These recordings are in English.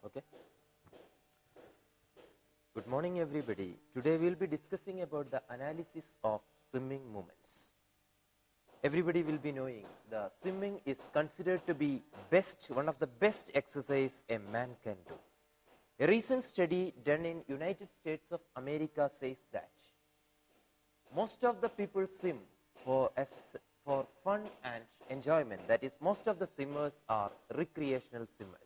Okay. Good morning, everybody. Today we will be discussing about the analysis of swimming movements. Everybody will be knowing the swimming is considered to be one of the best exercise a man can do. A recent study done in United States of America says that most of the people swim for fun and enjoyment. That is, most of the swimmers are recreational swimmers.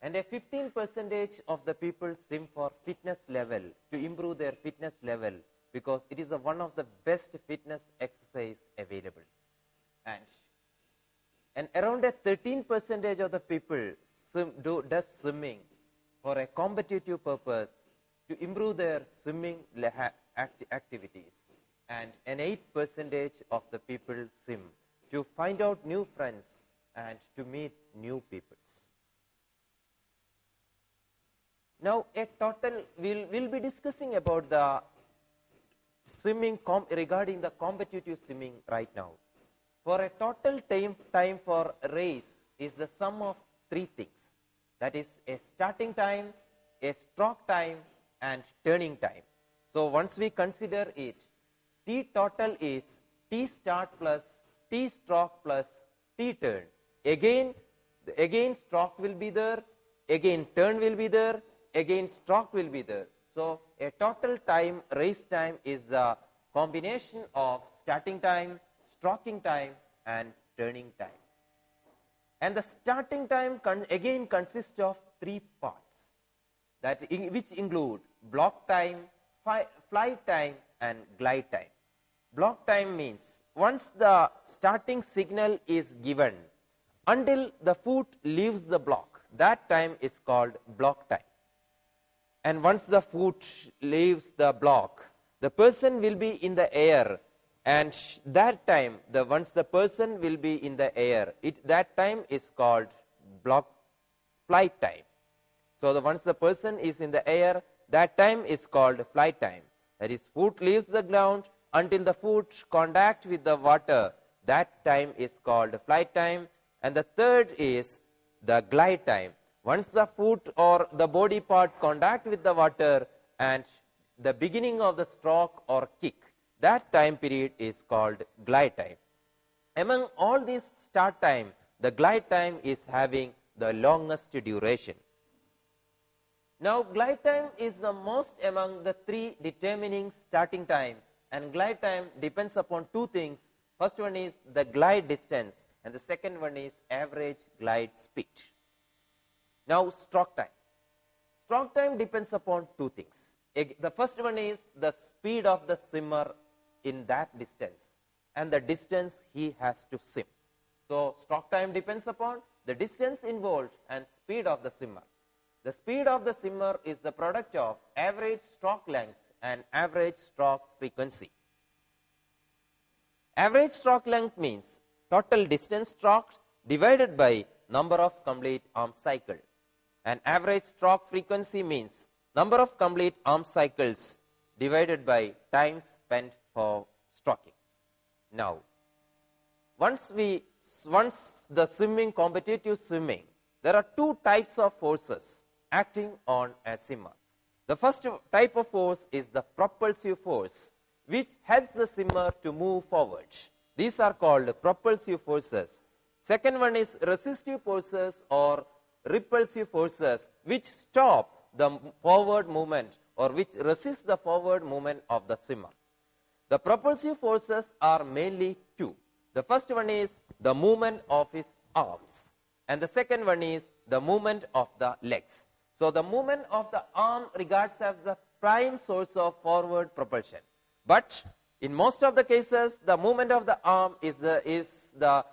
And a 15% of the people swim for fitness level, to improve their fitness level, because it is one of the best fitness exercise available. And around a 13% of the people does swimming for a competitive purpose, to improve their swimming activities. And an 8% of the people swim to find out new friends and to meet new people. Now, we'll be discussing about the swimming regarding the competitive swimming right now. For a total time for a race is the sum of three things. That is a starting time, a stroke time, and turning time. So once we consider it, T total is T start plus T stroke plus T turn. Again stroke will be there, again turn will be there, again stroke will be there. So a total time, race time, is the combination of starting time, stroking time, and turning time. And the starting time again consists of three parts, which include block time, flight time, and glide time. Block time means once the starting signal is given until the foot leaves the block, that time is called block time. And once the foot leaves the block, the person will be in the air, and that time, once the person will be in the air, that time is called flight time. So once the person is in the air, that time is called flight time. That is, foot leaves the ground until the foot contact with the water, that time is called flight time. And the third is the glide time. Once the foot or the body part contact with the water and the beginning of the stroke or kick, that time period is called glide time. Among all these start time, the glide time is having the longest duration. Now, glide time is the most among the three determining starting time, and glide time depends upon two things. First one is the glide distance, and the second one is average glide speed. Now, stroke time. Stroke time depends upon two things. The first one is the speed of the swimmer in that distance and the distance he has to swim. So, stroke time depends upon the distance involved and speed of the swimmer. The speed of the swimmer is the product of average stroke length and average stroke frequency. Average stroke length means total distance stroked divided by number of complete arm cycle. And average stroke frequency means number of complete arm cycles divided by time spent for stroking. Now, once the competitive swimming, there are two types of forces acting on a swimmer. The first type of force is the propulsive force, which helps the swimmer to move forward. These are called propulsive forces. Second one is resistive forces or repulsive forces, which stop the forward movement or which resist the forward movement of the swimmer. The propulsive forces are mainly two. The first one is the movement of his arms, and the second one is the movement of the legs. So the movement of the arm regards as the prime source of forward propulsion. But in most of the cases, the movement of the arm is the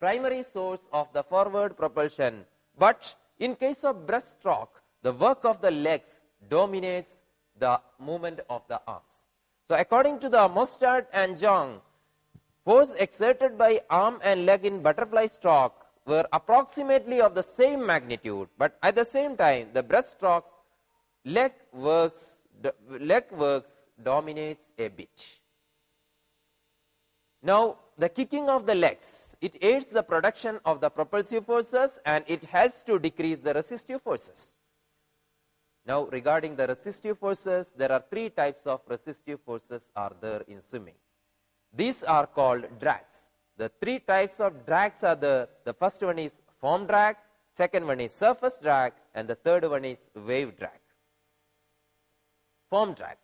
primary source of the forward propulsion. But in case of breaststroke, the work of the legs dominates the movement of the arms. So according to the Mostert and Jong, force exerted by arm and leg in butterfly stroke were approximately of the same magnitude, but at the same time, the breaststroke leg works dominates a bit. Now, the kicking of the legs It aids the production of the propulsive forces and it helps to decrease the resistive forces. Now, regarding the resistive forces, there are three types of resistive forces are there in swimming. These are called drags. The three types of drags are there. The first one is foam drag, second one is surface drag, and the third one is wave drag. Foam drag.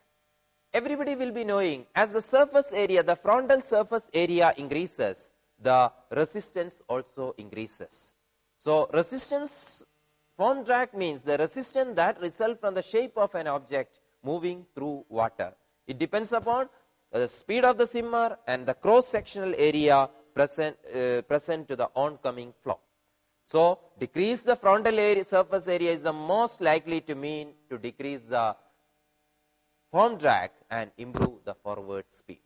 Everybody will be knowing, as the surface area, the frontal surface area increases, the resistance also increases. So, resistance, foam drag means the resistance that results from the shape of an object moving through water. It depends upon the speed of the swimmer and the cross-sectional area present to the oncoming flow. So, decrease the frontal area, surface area is the most likely to mean to decrease the foam drag and improve the forward speed.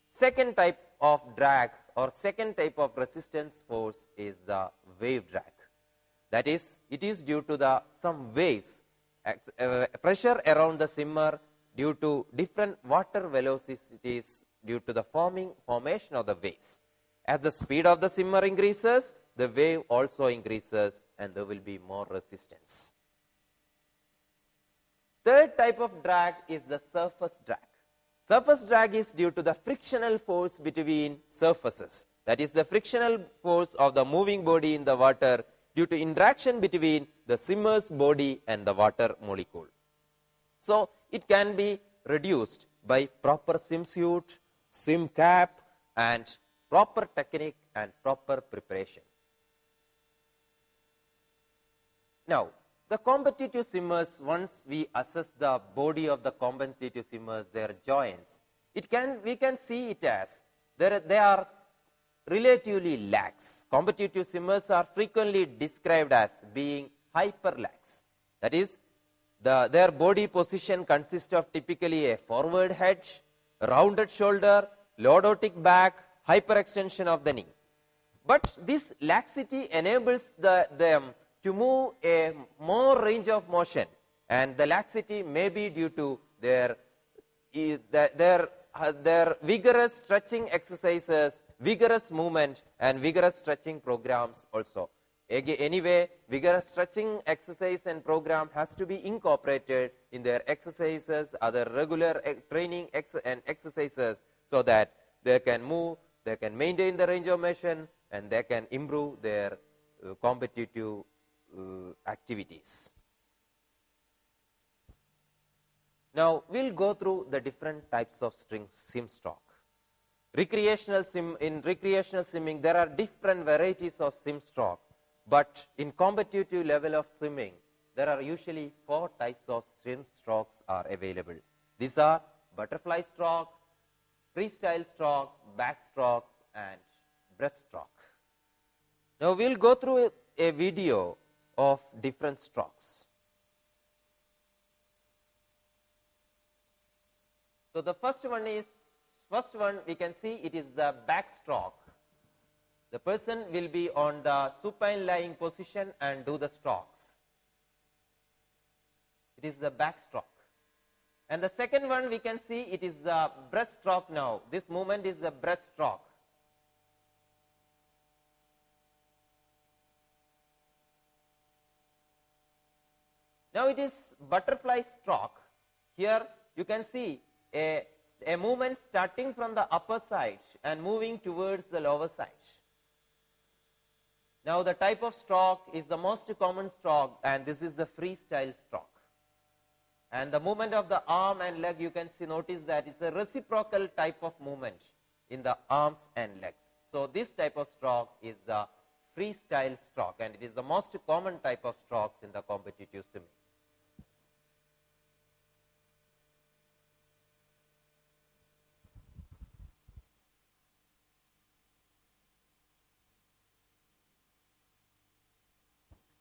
Second type of drag or second type of resistance force is the wave drag. That is, it is due to some waves, pressure around the swimmer due to different water velocities due to the formation of the waves. As the speed of the swimmer increases, the wave also increases and there will be more resistance. Third type of drag is the surface drag. Surface drag is due to the frictional force between surfaces. That is the frictional force of the moving body in the water due to interaction between the swimmer's body and the water molecule. So, it can be reduced by proper swimsuit, swim cap, and proper technique and proper preparation. Now, the competitive swimmers, once we assess the body of the competitive swimmers, their joints, we can see it as they are relatively lax. Competitive swimmers are frequently described as being hyperlax. That is, their body position consists of typically a forward head, rounded shoulder, lordotic back, hyperextension of the knee. But this laxity enables them to move a more range of motion, and the laxity may be due to their vigorous stretching exercises, vigorous movement, and vigorous stretching programs also. Anyway, vigorous stretching exercise and program has to be incorporated in their exercises, other regular training and exercises, so that they can move, they can maintain the range of motion, and they can improve their competitive activities. Now, we'll go through the different types of swim stroke. In recreational swimming, there are different varieties of swim stroke, but in competitive level of swimming, there are usually 4 types of swim strokes are available. These are butterfly stroke, freestyle stroke, backstroke, and breaststroke. Now, we'll go through a video of different strokes. So, the first one we can see it is the backstroke. The person will be on the supine lying position and do the strokes. It is the backstroke. And the second one we can see it is the breaststroke now. This movement is the breaststroke. Now it is butterfly stroke. Here you can see a movement starting from the upper side and moving towards the lower side. Now the type of stroke is the most common stroke, and this is the freestyle stroke. And the movement of the arm and leg, you can notice that it's a reciprocal type of movement in the arms and legs. So this type of stroke is the freestyle stroke, and it is the most common type of strokes in the competitive swimming.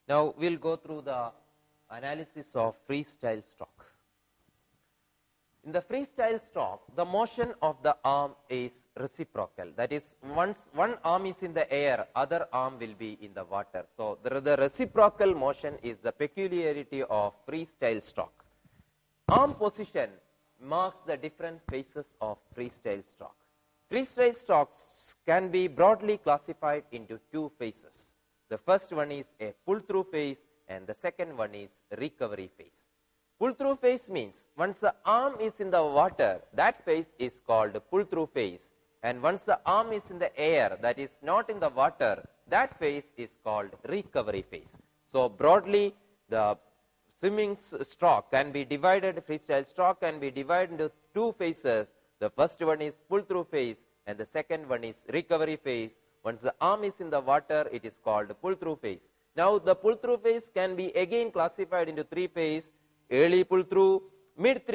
Now, we'll go through the analysis of freestyle stroke. In the freestyle stroke, the motion of the arm is reciprocal. That is, once one arm is in the air, other arm will be in the water. So, the reciprocal motion is the peculiarity of freestyle stroke. Arm position marks the different phases of freestyle stroke. Freestyle strokes can be broadly classified into two phases. The first one is a pull-through phase and the second one is recovery phase. Pull-through phase means once the arm is in the water, that phase is called pull-through phase, and once the arm is in the air, that is not in the water, that phase is called recovery phase. So broadly, the swimming stroke can be divided, freestyle stroke can be divided into two phases. The first one is pull-through phase and the second one is recovery phase. Once the arm is in the water, it is called pull-through phase. Now the pull-through phase can be again classified into three phases: early pull-through, mid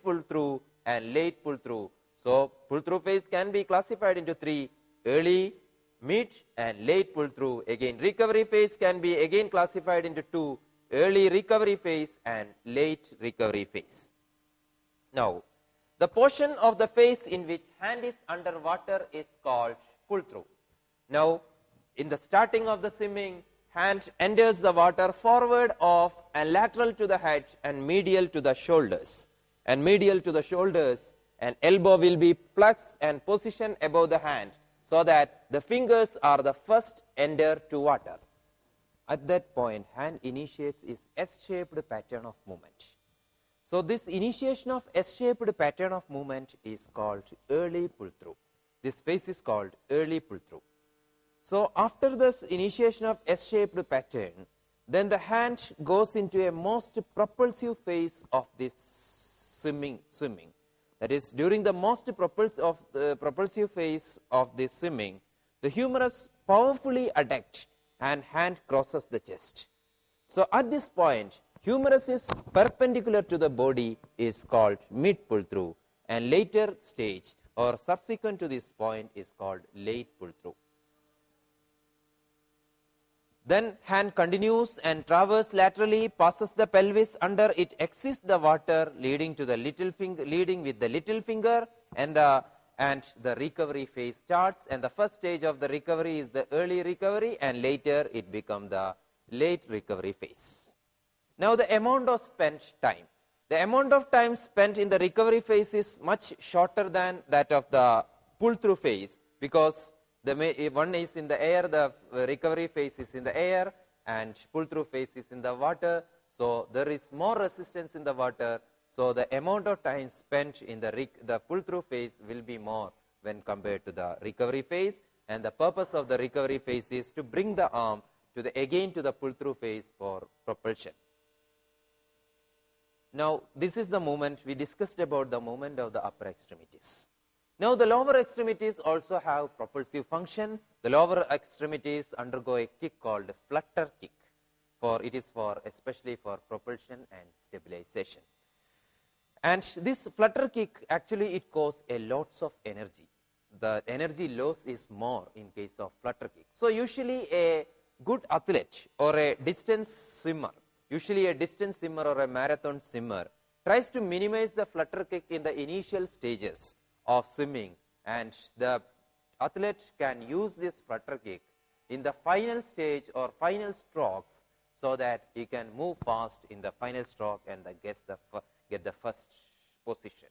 pull-through and late pull-through. So pull-through phase can be classified into three: early, mid and late pull-through. Again, recovery phase can be again classified into two: early recovery phase and late recovery phase. Now, the portion of the phase in which hand is underwater is called pull-through. Now, in the starting of the swimming, hand enters the water forward, off and lateral to the head and medial to the shoulders. And medial to the shoulders, and elbow will be flexed and positioned above the hand so that the fingers are the first enter to water. At that point, hand initiates its S-shaped pattern of movement. So this initiation of S-shaped pattern of movement is called early pull-through. This phase is called early pull-through. So after this initiation of S-shaped pattern, then the hand goes into a most propulsive phase of this swimming. That is, during the most propulsive phase of this swimming, the humerus powerfully adducts and hand crosses the chest. So at this point, humerus is perpendicular to the body is called mid pull-through, and later stage or subsequent to this point is called late pull-through. Then hand continues and traverses laterally, passes the pelvis, under it exits the water, leading to the little finger, leading with the little finger, and the recovery phase starts. And the first stage of the recovery is the early recovery, and later it becomes the late recovery phase. Now the amount of spent time. The amount of time spent in the recovery phase is much shorter than that of the pull-through phase, because one is in the air, the recovery phase is in the air, and pull-through phase is in the water. So there is more resistance in the water. So the amount of time spent in the pull-through phase will be more when compared to the recovery phase. And the purpose of the recovery phase is to bring the arm again to the pull-through phase for propulsion. Now this is the movement we discussed about, the movement of the upper extremities. Now the lower extremities also have propulsive function. The lower extremities undergo a kick called flutter kick. It is especially for propulsion and stabilization. And this flutter kick, actually it costs a lots of energy. The energy loss is more in case of flutter kick. So usually a good athlete or a distance swimmer, usually a distance swimmer or a marathon swimmer, tries to minimize the flutter kick in the initial stages of swimming, and the athlete can use this flutter kick in the final stage or final strokes so that he can move fast in the final stroke and get the first position.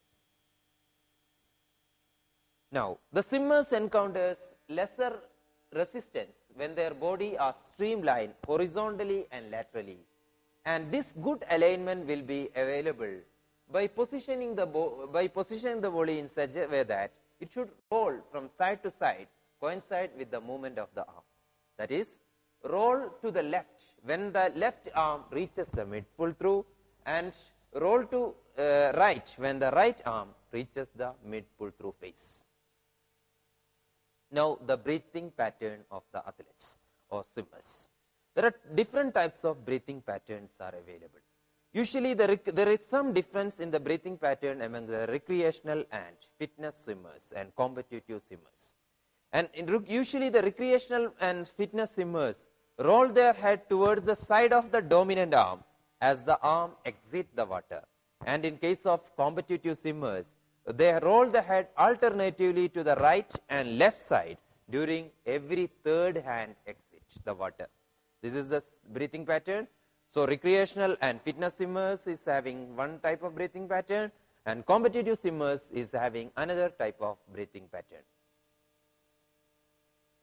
Now the swimmers encounters lesser resistance when their body are streamlined horizontally and laterally, and this good alignment will be available by positioning the body in such a way that it should roll from side to side, coincide with the movement of the arm. That is, roll to the left when the left arm reaches the mid pull-through, and roll to right when the right arm reaches the mid pull-through phase. Now the breathing pattern of the athletes or swimmers. There are different types of breathing patterns are available. Usually there is some difference in the breathing pattern among the recreational and fitness swimmers and competitive swimmers. And usually the recreational and fitness swimmers roll their head towards the side of the dominant arm as the arm exits the water. And in case of competitive swimmers, they roll the head alternatively to the right and left side during every third hand exit the water. This is the breathing pattern. So recreational and fitness swimmers is having one type of breathing pattern, and competitive swimmers is having another type of breathing pattern.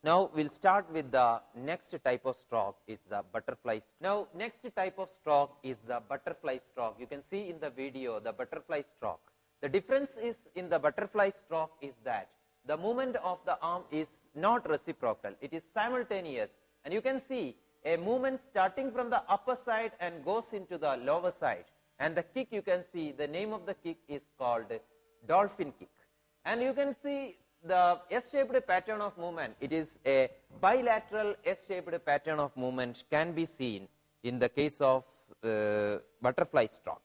Now we'll start with the next type of stroke is the butterfly. Now next type of stroke is the butterfly stroke. You can see in the video the butterfly stroke. The difference is in the butterfly stroke is that the movement of the arm is not reciprocal. It is simultaneous, and you can see a movement starting from the upper side and goes into the lower side. And the kick, you can see the name of the kick is called dolphin kick. And you can see the S-shaped pattern of movement. It is a bilateral S-shaped pattern of movement can be seen in the case of butterfly stroke.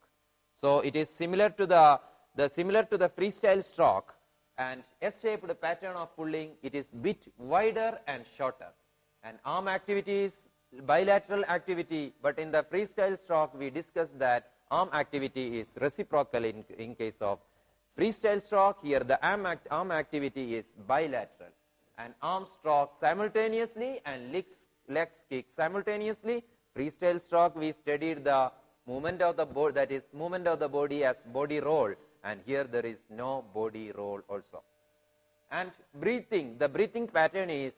So it is similar to the freestyle stroke, and S-shaped pattern of pulling. It is bit wider and shorter. And arm activity is bilateral activity, but in the freestyle stroke we discussed that arm activity is reciprocal in case of freestyle stroke. Here the arm activity is bilateral, and arm stroke simultaneously and legs kick simultaneously. Freestyle stroke we studied the movement of the body, that is movement of the body as body roll, and here there is no body roll also. And breathing, the breathing pattern is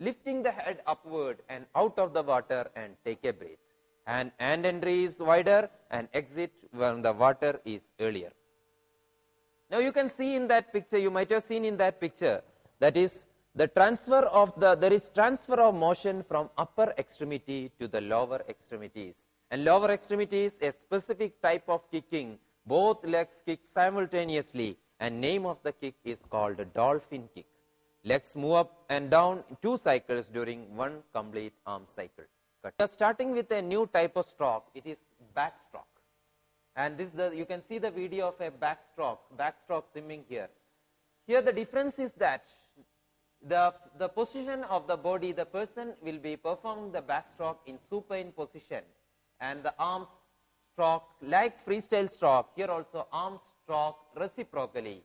lifting the head upward and out of the water and take a breath. And entry is wider and exit when the water is earlier. Now you can see in that picture, you might have seen in that picture, that is the transfer of there is transfer of motion from upper extremity to the lower extremities. And lower extremities, a specific type of kicking, both legs kick simultaneously, and name of the kick is called a dolphin kick. Legs move up and down 2 cycles during 1 complete arm cycle. Starting with a new type of stroke, it is backstroke. And you can see the video of a backstroke swimming here. Here the difference is that the position of the body, the person will be performing the backstroke in supine position, and the arm stroke like freestyle stroke, here also arm stroke reciprocally.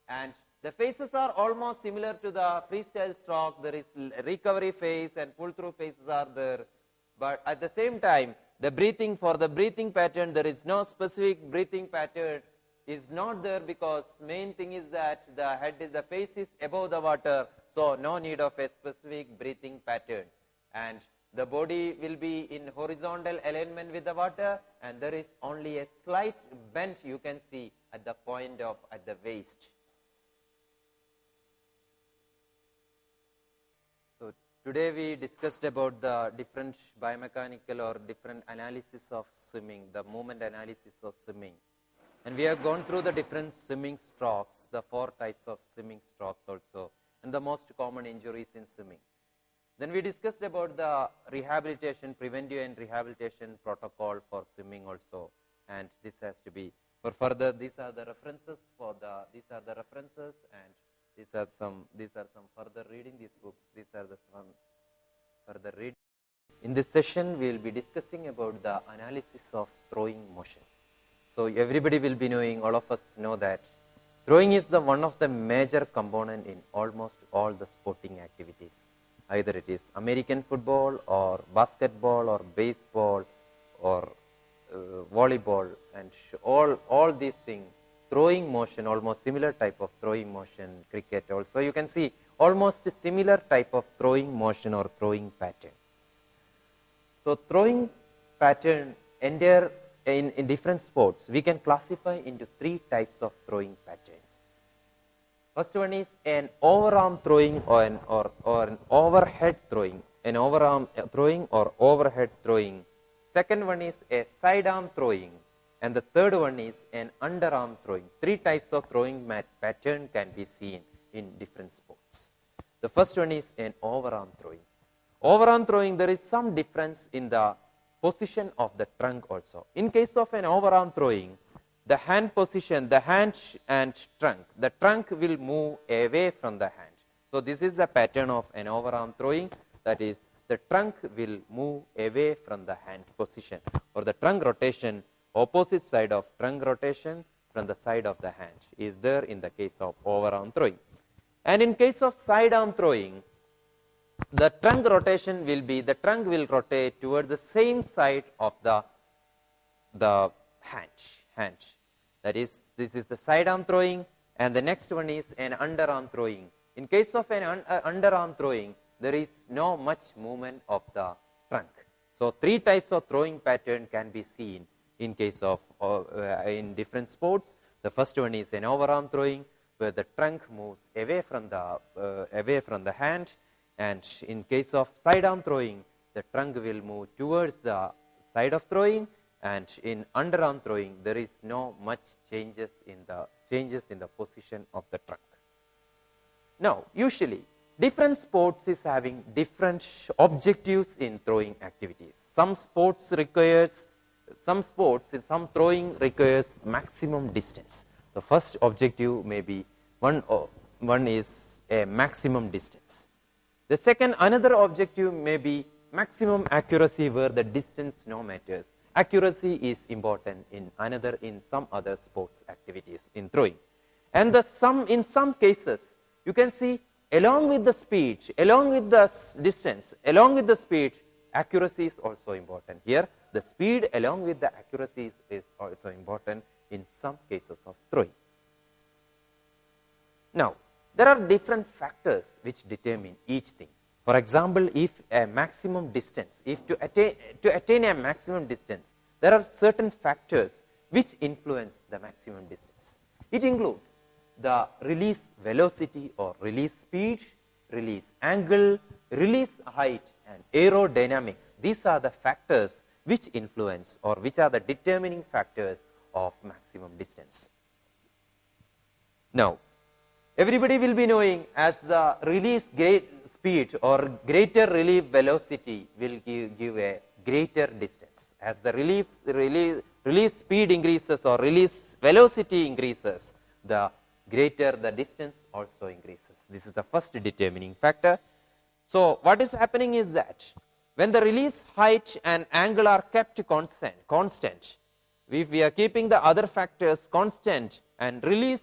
And the phases are almost similar to the freestyle stroke. There is recovery phase and pull through phases are there, but at the same time the breathing, for the breathing pattern there is no specific breathing pattern is not there, because main thing is that the face is above the water, so no need of a specific breathing pattern. And the body will be in horizontal alignment with the water, and there is only a slight bend you can see at the point of at the waist. So today we discussed about the different biomechanical or different analysis of swimming, the movement analysis of swimming. And we have gone through the different swimming strokes, the 4 types of swimming strokes also, and the most common injuries in swimming. Then we discussed about the rehabilitation, preventive and rehabilitation protocol for swimming also, and this has to be for further. These are the references and these are some further reading these books. These are the some further reading. In this session, we will be discussing about the analysis of throwing motion. So everybody will be knowing, all of us know that throwing is the one of the major component in almost all the sporting activities. Either it is American football or basketball or baseball or volleyball, and all these things, throwing motion, almost similar type of throwing motion, cricket also, you can see almost similar type of throwing motion or throwing pattern. So throwing pattern entire in different sports, we can classify into 3 types of throwing pattern. First one is an overarm throwing or an overhead throwing, an overarm throwing or overhead throwing. Second one is a sidearm throwing, and the third one is an underarm throwing. 3 types of throwing pattern can be seen in different sports. The first one is an overarm throwing. Overarm throwing, there is some difference in the position of the trunk also. In case of an overarm throwing, the hand position, the hand and trunk, the trunk will move away from the hand. So this is the pattern of an overarm throwing, that is the trunk will move away from the hand position, or the trunk rotation, opposite side of trunk rotation from the side of the hand is there in the case of overarm throwing. And in case of sidearm throwing, the trunk rotation will be, the trunk will rotate towards the same side of the hand. That is, this is the sidearm throwing, and the next one is an underarm throwing. In case of an underarm throwing, there is no much movement of the trunk. So, three types of throwing pattern can be seen in case of in different sports. The first one is an overarm throwing, where the trunk moves away from the hand, and in case of sidearm throwing, the trunk will move towards the side of throwing, and in underarm throwing there is no much changes in the position of the trunk. Now, usually different sports is having different objectives in throwing activities. Some throwing requires maximum distance. The first objective may be one is a maximum distance. The second, another objective may be maximum accuracy, where the distance no matters. Accuracy is important in some other sports activities in throwing. And in some cases, you can see along with the speed, along with the distance, along with the speed, accuracy is also important. Here, the speed along with the accuracy is also important in some cases of throwing. Now, there are different factors which determine each thing. For example, if a maximum distance, to attain a maximum distance, there are certain factors which influence the maximum distance. It includes the release velocity or release speed, release angle, release height, and aerodynamics. These are the factors which influence, or which are the determining factors of maximum distance. Now, everybody will be knowing, as the release speed or greater release velocity will give a greater distance. As the release speed increases or release velocity increases, the greater the distance also increases. This is the first determining factor. So, what is happening is that when the release height and angle are kept constant, if we are keeping the other factors constant, and release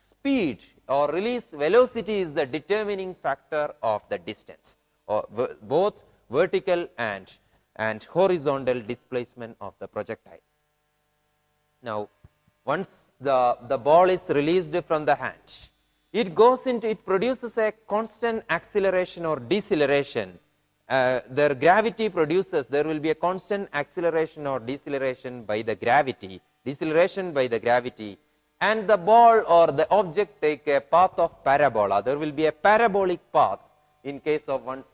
speed or release velocity is the determining factor of the distance, or both vertical and horizontal displacement of the projectile. Now, once the ball is released from the hand, it produces a constant acceleration or deceleration. There will be a constant acceleration or deceleration by the gravity, and the ball or the object take a path of parabola. There will be a parabolic path in case of once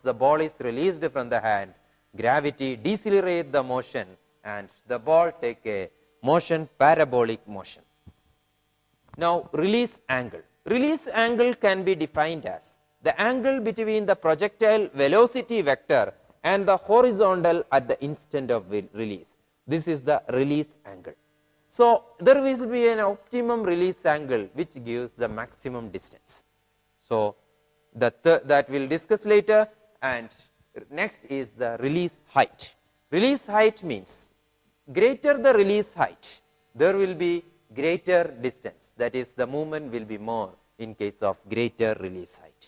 the ball is released from the hand, gravity decelerate the motion and the ball take a parabolic motion. Now, release angle. Release angle can be defined as the angle between the projectile velocity vector and the horizontal at the instant of release. This is the release angle. So, there will be an optimum release angle which gives the maximum distance. So, that we'll discuss later. And next is the release height. Release height means greater the release height, there will be greater distance. That is, the movement will be more in case of greater release height.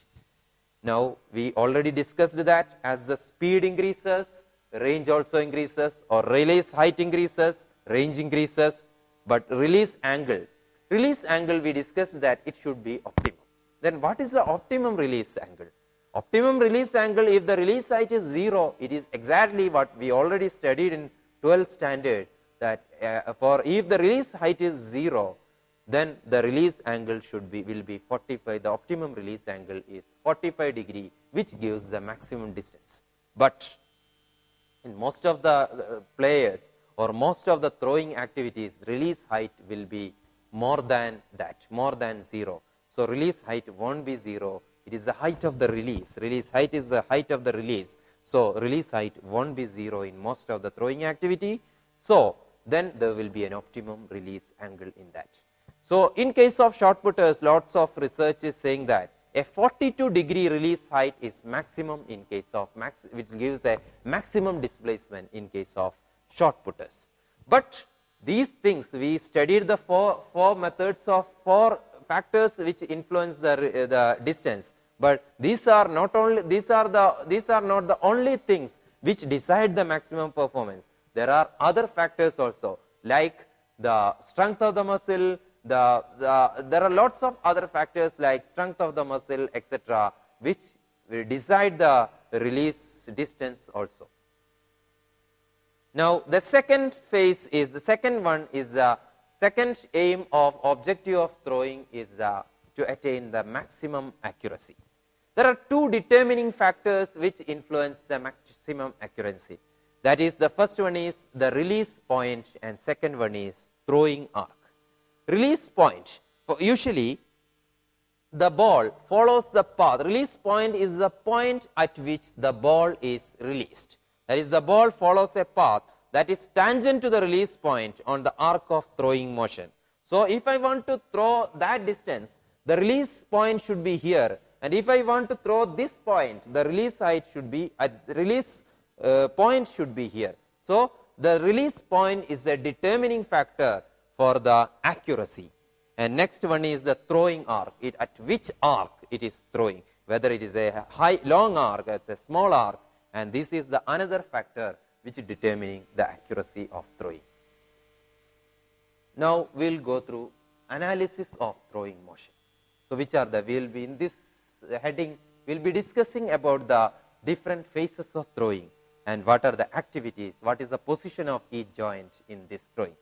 Now, we already discussed that as the speed increases, range also increases, or release height increases, range increases, but release angle we discussed that it should be optimum. Then what is the optimum release angle? Optimum release angle, if the release height is 0, it is exactly what we already studied in 12th standard, that if the release height is 0, then the release angle will be 45. The optimum release angle is 45 degree, which gives the maximum distance. But in most of the players or most of the throwing activities, release height will be more than that, more than 0. So, release height won't be 0. It is the height of the release. Release height is the height of the release. So, release height won't be 0 in most of the throwing activity. So, then there will be an optimum release angle in that. So, in case of shot putters, lots of research is saying that a 42 degree release height is maximum in case of which gives a maximum displacement in case of shot putters. But these things, we studied the four methods of 4 factors which influence the distance. But these are not the only things which decide the maximum performance. There are other factors also, like the strength of the muscle. There are lots of other factors like strength of the muscle, etc., which will decide the release distance also. Now, the second phase is the second one is the second aim of objective of throwing is to attain the maximum accuracy. There are two determining factors which influence the maximum accuracy. That is, the first one is the release point and second one is throwing arc. Release point, usually the ball follows the path. Release point is the point at which the ball is released. That is, the ball follows a path that is tangent to the release point on the arc of throwing motion. So, if I want to throw that distance, the release point should be here, and if I want to throw this point, the release height should be at the release point should be here. So, the release point is a determining factor for the accuracy. And next one is the throwing arc, at which arc it is throwing, whether it is a long arc, it's a small arc, and this is the another factor which is determining the accuracy of throwing. Now, we will go through analysis of throwing motion. So, which are the, we will be in this heading, we will be discussing about the different phases of throwing and what are the activities, what is the position of each joint in this throwing.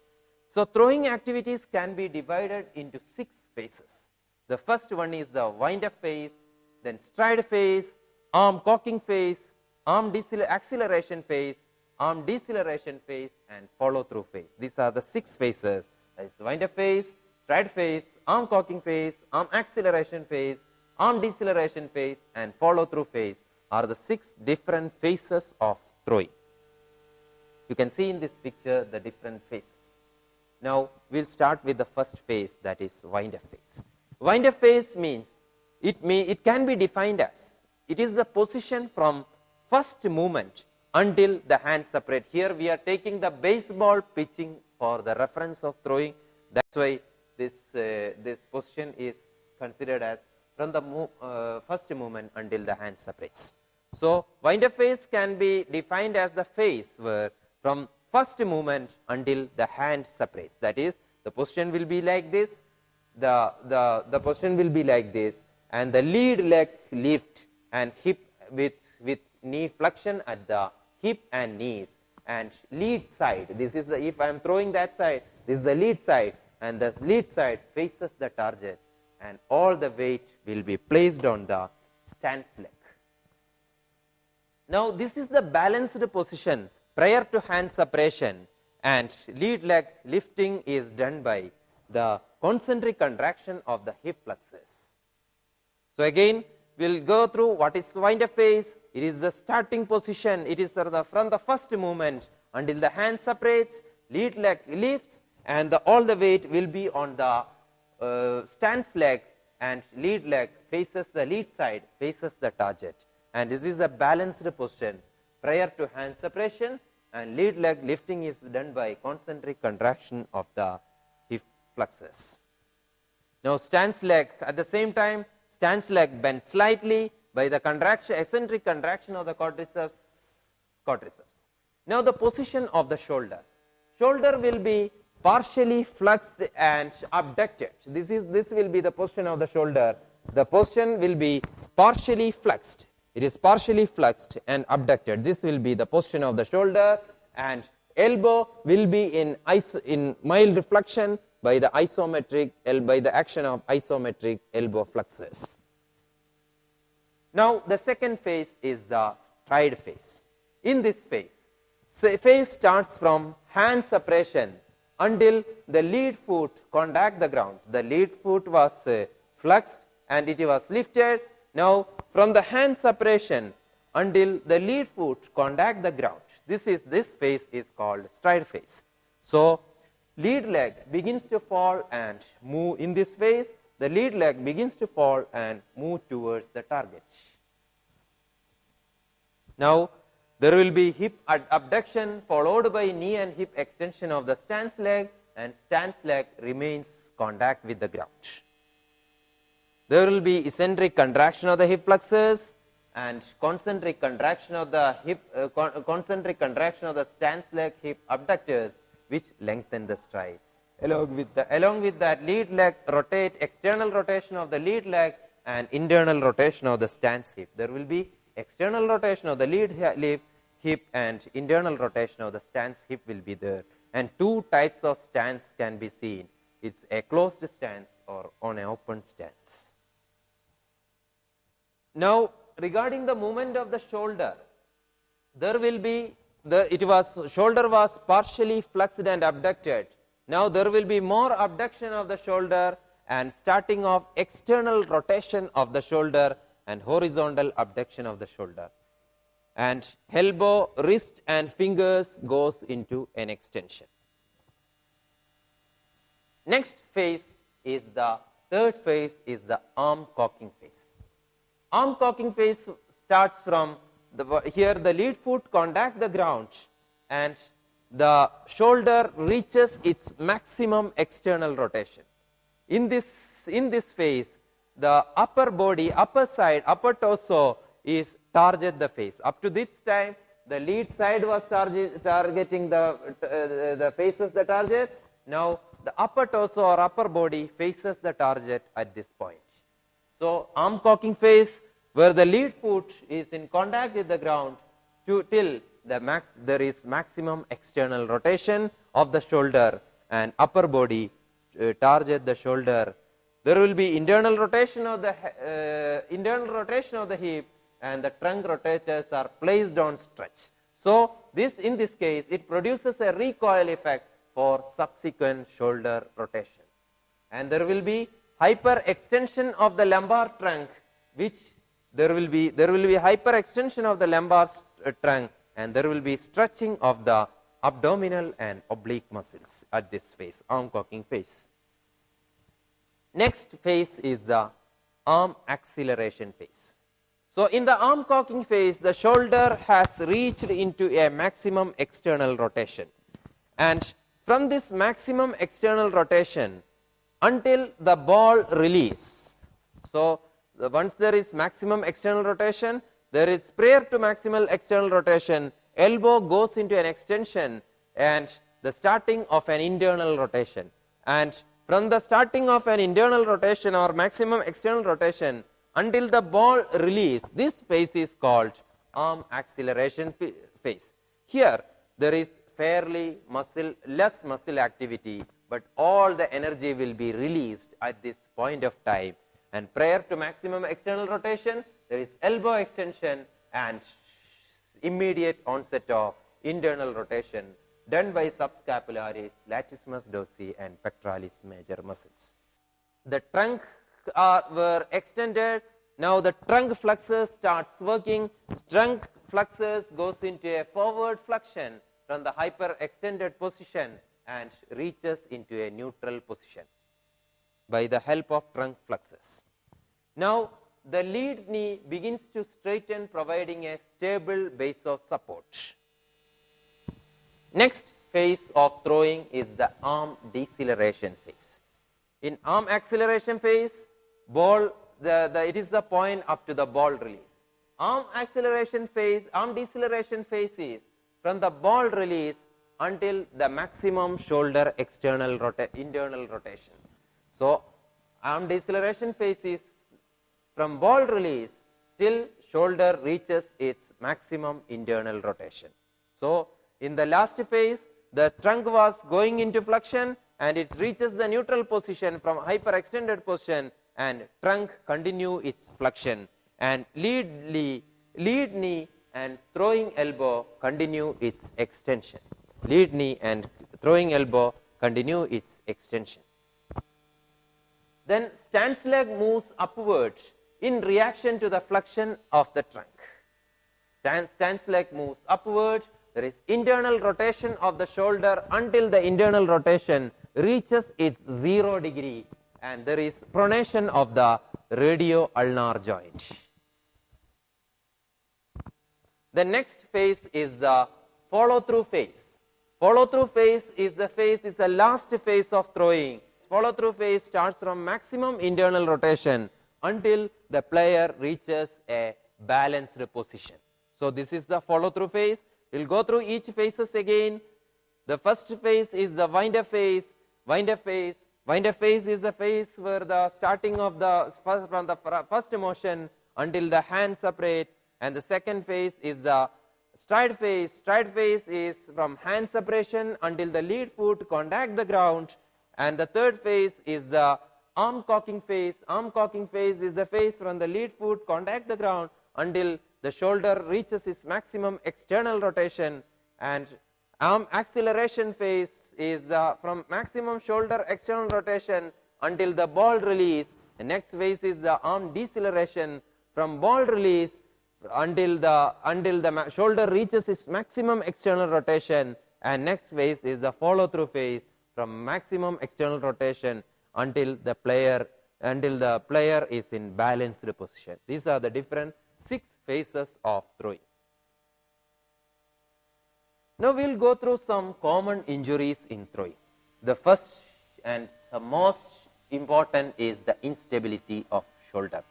So, throwing activities can be divided into 6 phases. The first one is the wind up phase, then stride phase, arm cocking phase, arm acceleration phase, arm deceleration phase, and follow through phase. These are the 6 phases. That is wind up phase, stride phase, arm cocking phase, arm acceleration phase, arm deceleration phase, and follow through phase are the 6 different phases of throwing. You can see in this picture the different phases. Now, we will start with the first phase, that is wind up phase. Wind up phase means it can be defined as it is the position from first movement until the hands separate. Here we are taking the baseball pitching for the reference of throwing. That's why this position is considered as from the first movement until the hand separates. So, wind up phase can be defined as the phase where from first movement until the hand separates. That is, the position will be like this, the position will be like this, and the lead leg lift and hip with knee flexion at the hip and knees, and lead side. This is the, if I am throwing that side, this is the lead side, and the lead side faces the target, and all the weight will be placed on the stance leg. Now, this is the balanced position prior to hand separation, and lead leg lifting is done by the concentric contraction of the hip flexors. So, again we will go through what is wind up phase. It is the starting position, it is from the first movement until the hand separates, lead leg lifts, and all the weight will be on the stance leg, and lead leg faces the lead side, faces the target, and this is a balanced position prior to hand separation, and lead leg lifting is done by concentric contraction of the hip flexors. Now, stance leg at the same time, stance leg bends slightly by the contraction, eccentric contraction of the quadriceps. Now, the position of the shoulder. Shoulder will be partially flexed and abducted. This will be the position of the shoulder. The position will be partially flexed. It is partially flexed and abducted. This will be the position of the shoulder, and elbow will be in mild flexion by the action of isometric elbow flexors. Now, the second phase is the stride phase. In this phase starts from hand separation until the lead foot contact the ground. The lead foot was flexed and it was lifted. Now, from the hand separation until the lead foot contact the ground, this phase is called stride phase. So, lead leg begins to fall and move in this phase. The lead leg begins to fall and move towards the target. Now, there will be hip abduction followed by knee and hip extension of the stance leg, and stance leg remains contact with the ground. There will be eccentric contraction of the hip flexors and concentric contraction of the stance leg hip abductors, which lengthen the stride. Along with that, lead leg rotate, external rotation of the lead leg and internal rotation of the stance hip. There will be external rotation of the lead hip and internal rotation of the stance hip will be there. And two types of stance can be seen. It's a closed stance or on an open stance. Now, regarding the movement of the shoulder, there will be shoulder was partially flexed and abducted. Now there will be more abduction of the shoulder and starting of external rotation of the shoulder and horizontal abduction of the shoulder. And elbow, wrist and fingers goes into an extension. Next phase is the third phase is the arm cocking phase. Arm cocking phase starts from here the lead foot contact the ground and the shoulder reaches its maximum external rotation. In this phase, the upper body, upper side, upper torso is target the face. Up to this time, the lead side was targeting the faces the target. Now the upper torso or upper body faces the target at this point. So arm cocking phase, where the lead foot is in contact with the ground till there is maximum external rotation of the shoulder and upper body target the shoulder. There will be internal rotation of the hip and the trunk rotators are placed on stretch. So in this case it produces a recoil effect for subsequent shoulder rotation. And there will be hyper extension of the lumbar trunk, which there will be hyper extension of the lumbar trunk and there will be stretching of the abdominal and oblique muscles at this phase, arm cocking phase. Next phase is the arm acceleration phase. So in the arm cocking phase, the shoulder has reached into a maximum external rotation, and from this maximum external rotation until the ball release. So once there is maximum external rotation, there is prior to maximal external rotation, elbow goes into an extension and the starting of an internal rotation. And from the starting of an internal rotation or maximum external rotation until the ball release, this phase is called arm acceleration phase. Here there is fairly less muscle activity, but all the energy will be released at this point of time. And prior to maximum external rotation, there is elbow extension and immediate onset of internal rotation done by subscapularis, latissimus dorsi and pectoralis major muscles. The trunk were extended. Now the trunk flexus starts working. Trunk flexus goes into a forward flexion from the hyper extended position and reaches into a neutral position by the help of trunk flexus. Now the lead knee begins to straighten, providing a stable base of support. Next phase of throwing is the arm deceleration phase. In arm acceleration phase, it is the point up to the ball release. Arm acceleration phase, arm deceleration phase is from the ball release until the maximum shoulder internal rotation. So arm deceleration phase is from ball release till shoulder reaches its maximum internal rotation. So in the last phase, the trunk was going into flexion and it reaches the neutral position from hyper extended position, and trunk continue its flexion, and lead knee and throwing elbow continue its extension. Lead knee and throwing elbow continue its extension. Then stance leg moves upward in reaction to the flexion of the trunk. Stance leg moves upward. There is internal rotation of the shoulder until the internal rotation reaches its 0 degree, and there is pronation of the radio-ulnar joint. The next phase is the follow-through phase. Follow-through phase is the last phase of throwing. Follow-through phase starts from maximum internal rotation until the player reaches a balanced position. So this is the follow-through phase. We will go through each phases again. The first phase is the wind-up phase. Wind-up phase, Wind up phase is the phase where the starting of the from the first motion until the hands separate, and the second phase is the stride phase. Stride phase is from hand separation until the lead foot contact the ground, and the third phase is the arm cocking phase. Arm cocking phase is the phase from the lead foot contact the ground until the shoulder reaches its maximum external rotation, and arm acceleration phase is from maximum shoulder external rotation until the ball release. The next phase is the arm deceleration from ball release until the shoulder reaches its maximum external rotation, and next phase is the follow through phase from maximum external rotation until the player is in balanced position. These are the different 6 phases of throwing. Now we will go through some common injuries in throwing. The first and the most important is the instability of shoulder.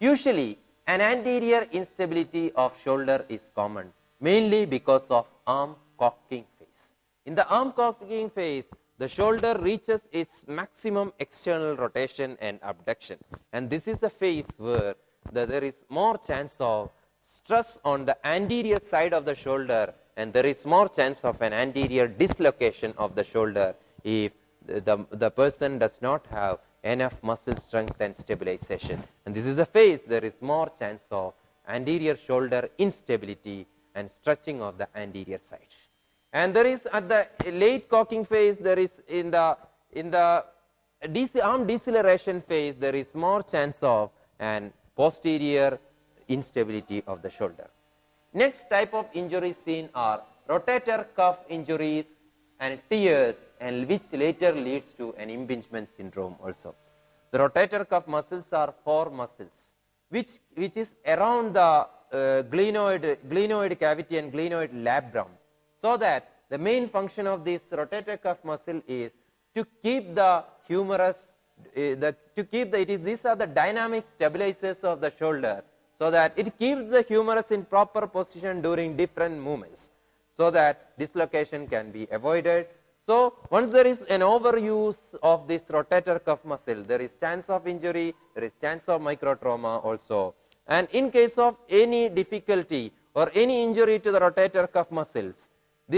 Usually an anterior instability of shoulder is common, mainly because of arm cocking phase. In the arm cocking phase, the shoulder reaches its maximum external rotation and abduction, and this is the phase where there is more chance of stress on the anterior side of the shoulder, and there is more chance of an anterior dislocation of the shoulder if the person does not have enough muscle strength and stabilization. And this is a phase there is more chance of anterior shoulder instability and stretching of the anterior side. And there is at the late cocking phase, there is in the arm deceleration phase, there is more chance of an posterior instability of the shoulder. Next type of injuries seen are rotator cuff injuries and tears, and which later leads to an impingement syndrome also. The rotator cuff muscles are 4 muscles which is around the glenoid cavity and glenoid labrum, so that the main function of this rotator cuff muscle is to keep the humerus, these are the dynamic stabilizers of the shoulder, so that it keeps the humerus in proper position during different movements, so that dislocation can be avoided. So once there is an overuse of this rotator cuff muscle, there is chance of injury, there is chance of microtrauma also. And in case of any difficulty or any injury to the rotator cuff muscles,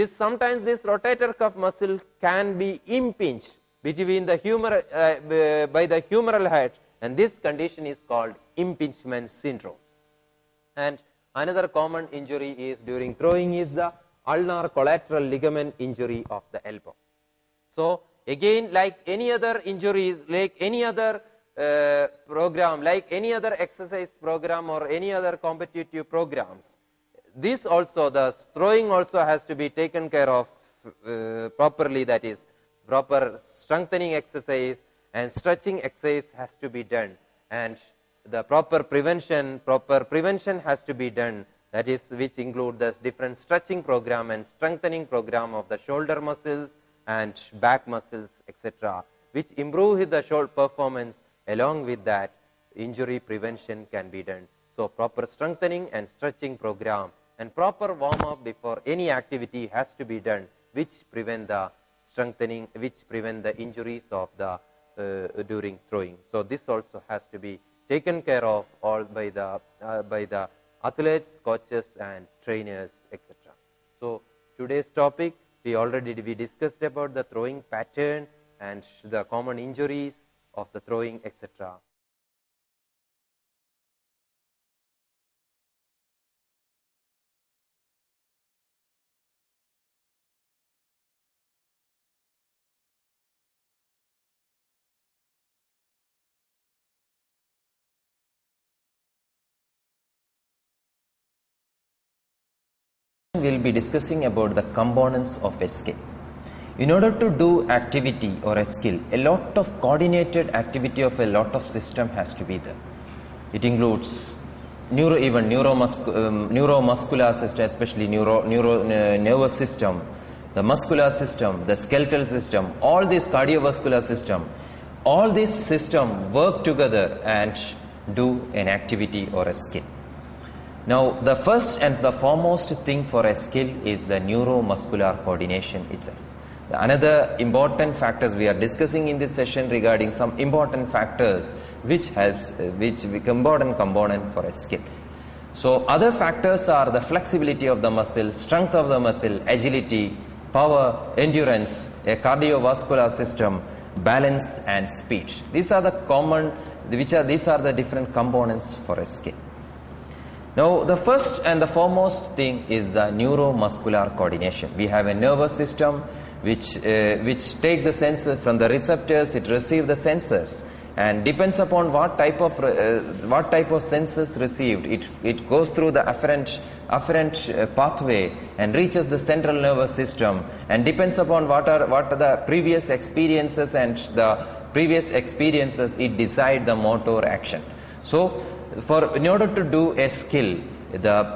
sometimes this rotator cuff muscle can be impinged between the by the humeral head, and this condition is called impingement syndrome. And another common injury is during throwing is the ulnar collateral ligament injury of the elbow. So again, like any other injuries, like any other program, like any other exercise program or any other competitive programs, this also, the throwing also has to be taken care of properly, that is proper strengthening exercise and stretching exercise has to be done, and the proper prevention has to be done, that is which include the different stretching program and strengthening program of the shoulder muscles and back muscles, etc., which improve the shoulder performance. Along with that, injury prevention can be done. So proper strengthening and stretching program and proper warm up before any activity has to be done, which prevent the strengthening, which prevent the injuries of the during throwing. So this also has to be taken care of all by the athletes, coaches and trainers, etc. So today's topic, we discussed about the throwing pattern and the common injuries of the throwing, etc. We will be discussing about the components of a skill. In order to do activity or a skill, a lot of coordinated activity of a lot of system has to be there. It includes neuromuscular system, especially nervous system, the muscular system, the skeletal system, all this cardiovascular system, all these systems work together and do an activity or a skill. Now, the first and the foremost thing for a skill is the neuromuscular coordination itself. Another important factors we are discussing in this session regarding some important factors which become important component for a skill. So other factors are the flexibility of the muscle, strength of the muscle, agility, power, endurance, a cardiovascular system, balance and speed. These are the different components for a skill. Now the first and the foremost thing is the neuromuscular coordination. We have a nervous system which take the senses from the receptors, it receives the sensors, and depends upon what type of sensors received, it goes through the afferent pathway and reaches the central nervous system, and depends upon what are the previous experiences, and the previous experiences it decide the motor action. So in order to do a skill,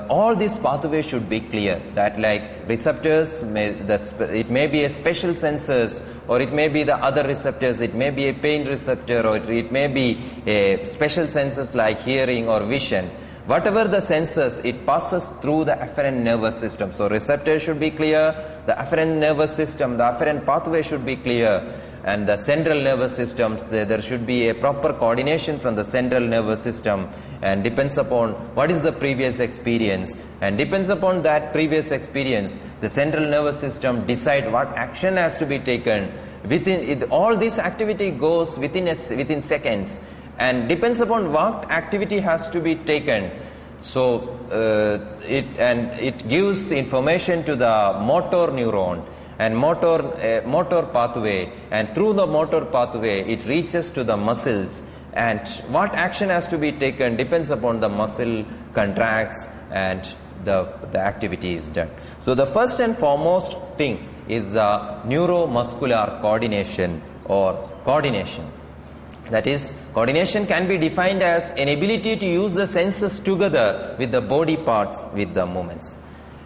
all these pathways should be clear, that like receptors, it may be a special sensors, or it may be the other receptors, it may be a pain receptor, or it may be a special sensors like hearing or vision. Whatever the sensors, it passes through the afferent nervous system. So receptors should be clear, the afferent nervous system, the afferent pathway should be clear, and the central nervous systems, there should be a proper coordination from the central nervous system, and depends upon what is the previous experience, and depends upon that previous experience, the central nervous system decide what action has to be taken. All this activity goes within seconds, and depends upon what activity has to be taken. So it gives information to the motor neuron and motor pathway, and through the motor pathway it reaches to the muscles, and what action has to be taken depends upon the muscle contracts and the activity is done. So the first and foremost thing is the neuromuscular coordination or coordination. That is, coordination can be defined as an ability to use the senses together with the body parts with the movements.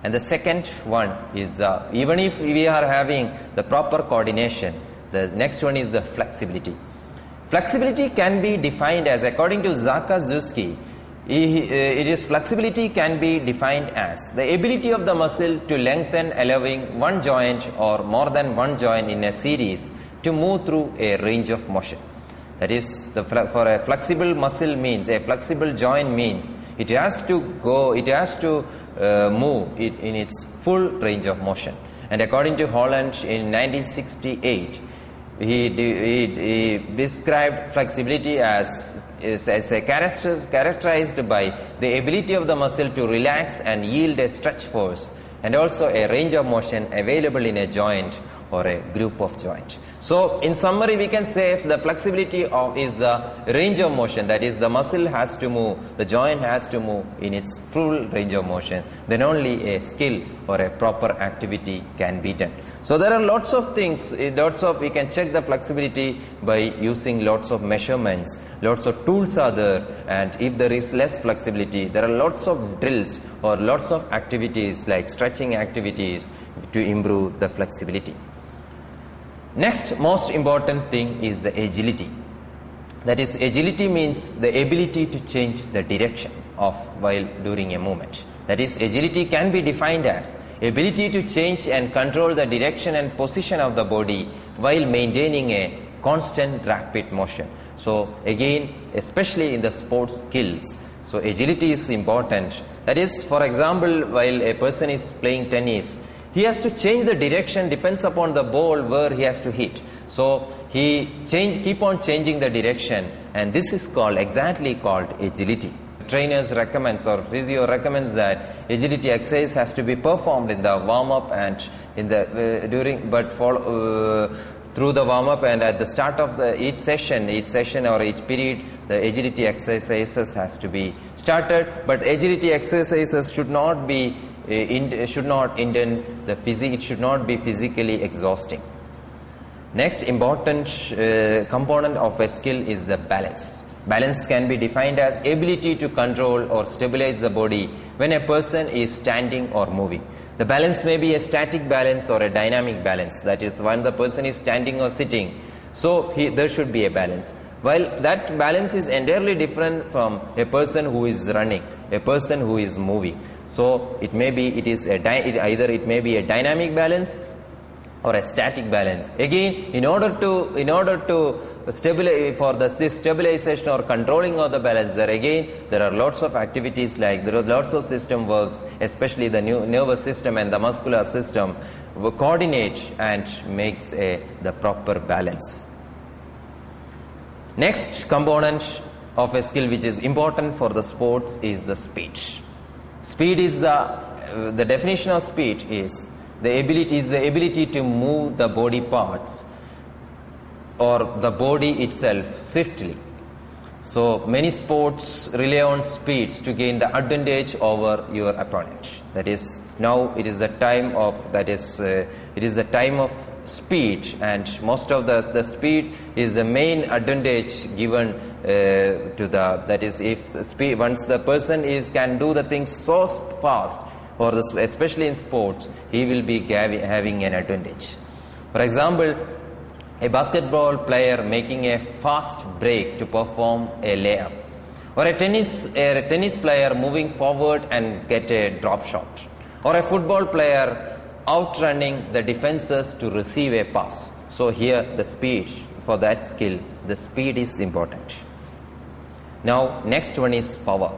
And the second one is even if we are having the proper coordination, the next one is the flexibility. Flexibility can be defined as, according to Zakrzewski, flexibility can be defined as the ability of the muscle to lengthen, allowing one joint or more than one joint in a series to move through a range of motion. That is, for a flexible muscle means, a flexible joint means, it has to move in its full range of motion. And according to Holland in 1968, he described flexibility as characterized by the ability of the muscle to relax and yield a stretch force, and also a range of motion available in a joint or a group of joints. So in summary, we can say if the flexibility is the range of motion, that is, the muscle has to move, the joint has to move in its full range of motion, then only a skill or a proper activity can be done. So there are lots of things, we can check the flexibility by using lots of measurements, lots of tools are there, and if there is less flexibility, there are lots of drills or lots of activities like stretching activities to improve the flexibility. Next most important thing is the agility. That is, agility means the ability to change the direction while during a movement. That is, agility can be defined as ability to change and control the direction and position of the body while maintaining a constant rapid motion. So again, especially in the sports skills, so agility is important. That is, for example, while a person is playing tennis, he has to change the direction, depends upon the ball where he has to hit. So he keep on changing the direction, and this is exactly called agility. Trainers recommends or physio recommends that agility exercise has to be performed in the warm up and through the warm up, and at the start of each session or each period, the agility exercises has to be started. But agility exercises should not be it should not be physically exhausting. Next important component of a skill is the balance. Balance can be defined as ability to control or stabilize the body when a person is standing or moving. The balance may be a static balance or a dynamic balance. That is, when the person is standing or sitting, so there should be a balance. While that balance is entirely different from a person who is running, a person who is moving. So it may be a dynamic balance, or a static balance. Again, in order to stabilize for this stabilization or controlling of the balance, there are lots of activities, like there are lots of system works, especially the nervous system and the muscular system will coordinate and makes the proper balance. Next component of a skill which is important for the sports is the speed. Speed is the definition of speed is the ability to move the body parts or the body itself swiftly. So many sports rely on speeds to gain the advantage over your opponent. That is, now it is the time of speed, and most of the speed is the main advantage given to the, that is, if the speed, once the person can do the things so fast, or especially in sports, he will be having an advantage. For example, a basketball player making a fast break to perform a layup, or a tennis player moving forward and get a drop shot, or a football player outrunning the defenses to receive a pass. So here the speed, for that skill, the speed is important. Now next one is power.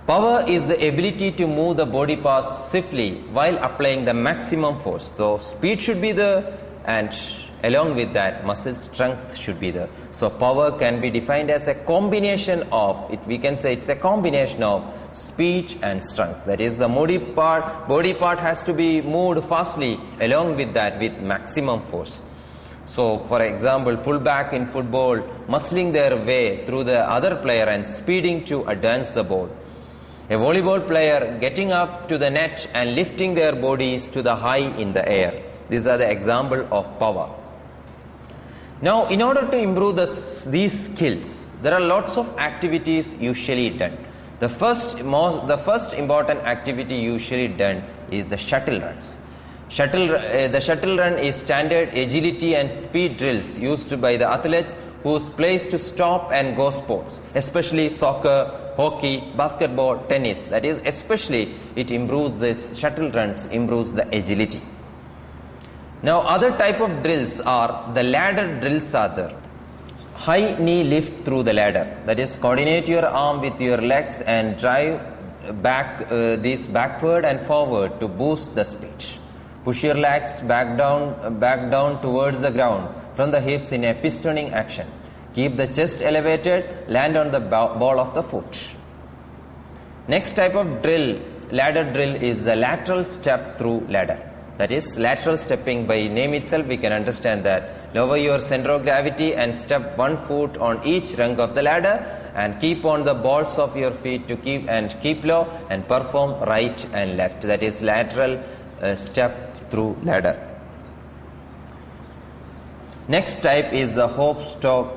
Power is the ability to move the body parts swiftly while applying the maximum force. So speed should be there, and along with that muscle strength should be there. So power can be defined as a combination of it. We can say it's a combination of speed and strength. That is, the body part has to be moved fastly, along with that with maximum force. So for example, fullback in football muscling their way through the other player and speeding to advance the ball. A volleyball player getting up to the net and lifting their bodies to the high in the air. These are the example of power. Now, in order to improve these skills, there are lots of activities usually done. The first important activity usually done is the shuttle runs. The shuttle run is standard agility and speed drills used by the athletes whose plays to stop and go sports, especially soccer, hockey, basketball, tennis. That is, especially it improves this shuttle runs, improves the agility. Now other type of drills are the ladder drills are there. High knee lift through the ladder. That is, coordinate your arm with your legs and drive this backward and forward to boost the speed. Push your legs back down towards the ground from the hips in a pistoning action. Keep the chest elevated, land on the ball of the foot. Next type of drill, ladder drill, is the lateral step through ladder. That is, lateral stepping, by name itself we can understand that. Lower your center of gravity and step one foot on each rung of the ladder and keep on the balls of your feet to keep low and perform right and left. That is lateral step through ladder. Next type is the hopscotch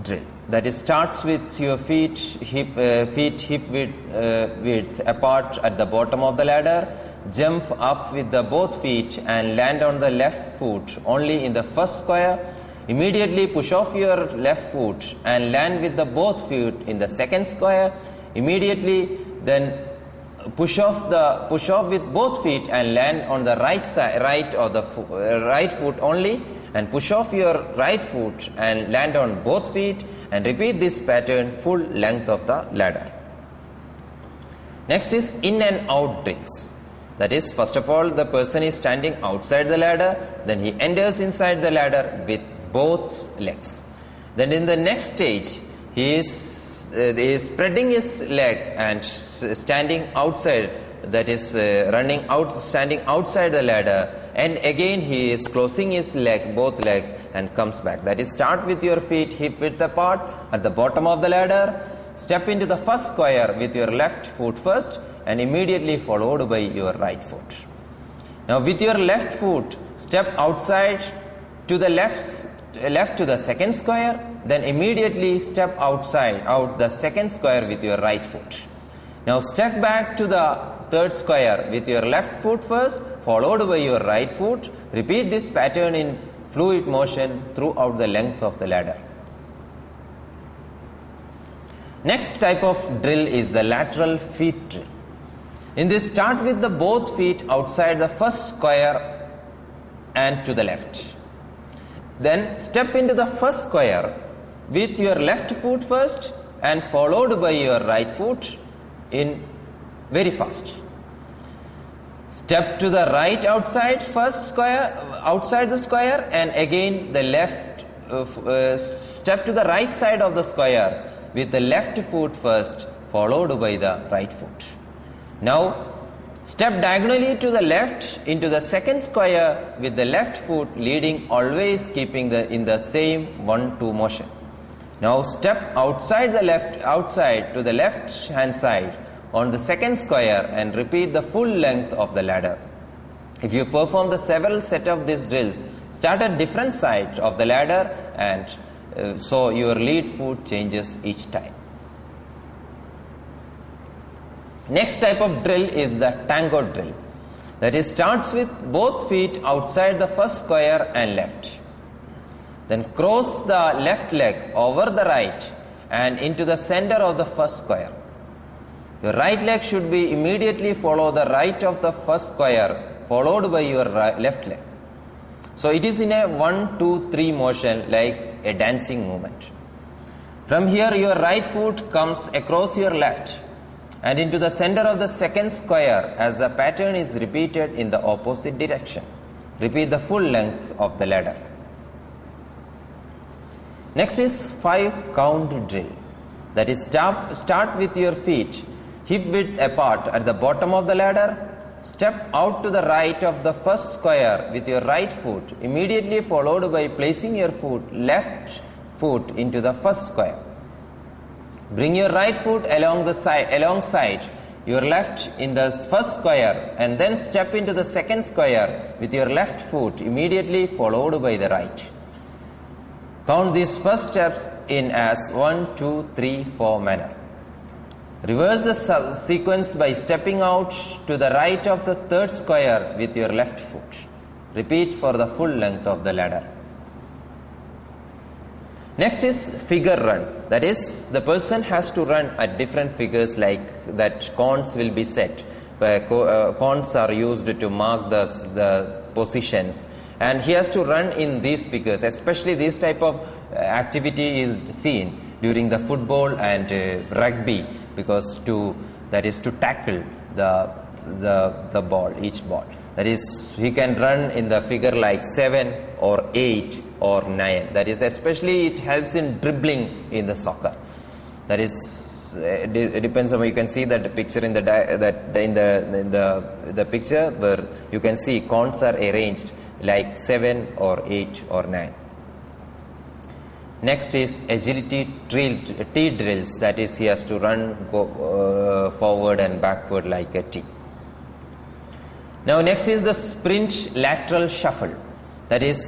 drill. That is, starts with your feet hip width apart at the bottom of the ladder. Jump up with the both feet and land on the left foot only in the first square. Immediately push off your left foot and land with the both feet in the second square. Immediately then push off with both feet and land on the right foot only, and push off your right foot and land on both feet, and repeat this pattern full length of the ladder. Next is in and out drills. That is, first of all, the person is standing outside the ladder, then he enters inside the ladder with both legs. Then in the next stage, he is spreading his leg and standing outside, that is standing outside the ladder, and again he is closing his leg, both legs, and comes back. That is, start with your feet hip width apart at the bottom of the ladder, step into the first square with your left foot first, and immediately followed by your right foot. Now with your left foot, step outside to the left to the second square, then immediately step out the second square with your right foot. Now step back to the third square with your left foot first, followed by your right foot. Repeat this pattern in fluid motion throughout the length of the ladder. Next type of drill is the lateral feet drill. In this, start with the both feet outside the first square and to the left. Then step into the first square with your left foot first and followed by your right foot in very fast. Step to the right outside first square, outside the square, and again the left. Step to the right side of the square with the left foot first, followed by the right foot. Now step diagonally to the left into the second square with the left foot leading, always keeping in the same 1-2 motion. Now step outside to the left hand side on the second square and repeat the full length of the ladder. If you perform the several set of these drills, start at different sides of the ladder, and so your lead foot changes each time. Next type of drill is the tango drill. That is, starts with both feet outside the first square and left. Then cross the left leg over the right and into the center of the first square. Your right leg should be immediately follow the right of the first square, followed by your left leg. So it is in a 1-2-3 motion, like a dancing movement. From here your right foot comes across your left and into the center of the second square as the pattern is repeated in the opposite direction. Repeat the full length of the ladder. Next is 5 count drill. That is, start with your feet hip width apart at the bottom of the ladder. Step out to the right of the first square with your right foot, immediately followed by placing your left foot into the first square. Bring your right foot alongside your left in the first square, and then step into the second square with your left foot, immediately followed by the right. Count these first steps in as 1, 2, 3, 4 manner. Reverse the sequence by stepping out to the right of the third square with your left foot. Repeat for the full length of the ladder. Next is figure run. That is, the person has to run at different figures, like that cones will be set. Cones are used to mark the positions, and he has to run in these figures. Especially this type of activity is seen during the football and rugby, because to tackle the ball, each ball. That is, he can run in the figure like 7 or 8 or 9. That is, especially it helps in dribbling in the soccer. That is, it depends on, you can see that picture in the picture where you can see cones are arranged like 7 or 8 or 9. Next is agility T drills. That is, he has to run, go forward and backward like a T. Now next is the sprint lateral shuffle. That is,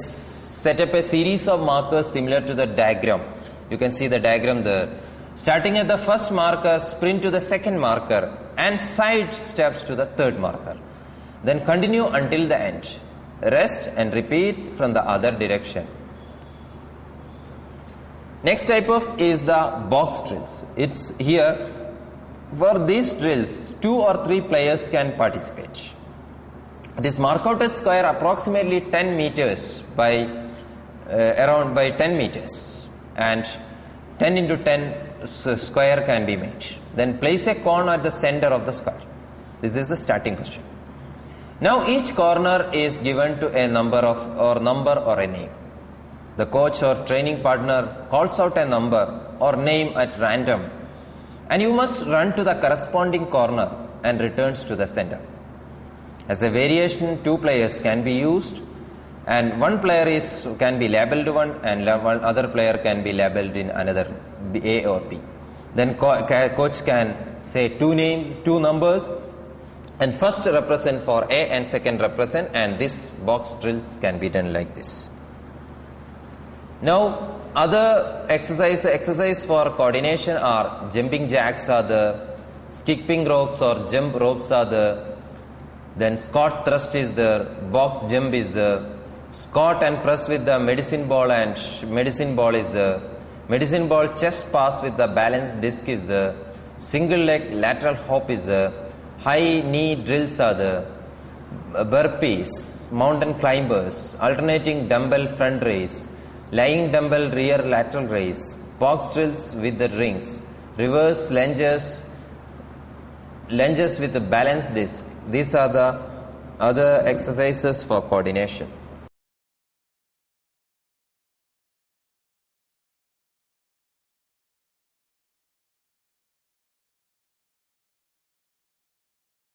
set up a series of markers similar to the diagram. You can see the diagram there. Starting at the first marker, sprint to the second marker and side steps to the third marker. Then continue until the end. Rest and repeat from the other direction. Next type of is the box drills. It's here, for these drills 2 or 3 players can participate. It is, mark out a square approximately 10 meters by 10 meters, and 10 into 10 square can be made. Then place a cone at the center of the square. This is the starting question. Now each corner is given to a number or a name. The coach or training partner calls out a number or name at random, and you must run to the corresponding corner and returns to the center. As a variation, 2 players can be used, and one player can be labeled one, and one other player can be labeled in another, A or B. Then coach can say 2 names, 2 numbers, and first represent for A and second represent, and this box drills can be done like this. Now other exercise for coordination are jumping jacks are the, skipping ropes or jump ropes are the, then Scott thrust is the, box jump is the, Scott and press with the medicine ball, and medicine ball is the, medicine ball chest pass with the balanced disc is the, single leg lateral hop is the, high knee drills are the, burpees, mountain climbers, alternating dumbbell front raise, lying dumbbell rear lateral raise, box drills with the rings, reverse lunges with the balance disc. These are the other exercises for coordination.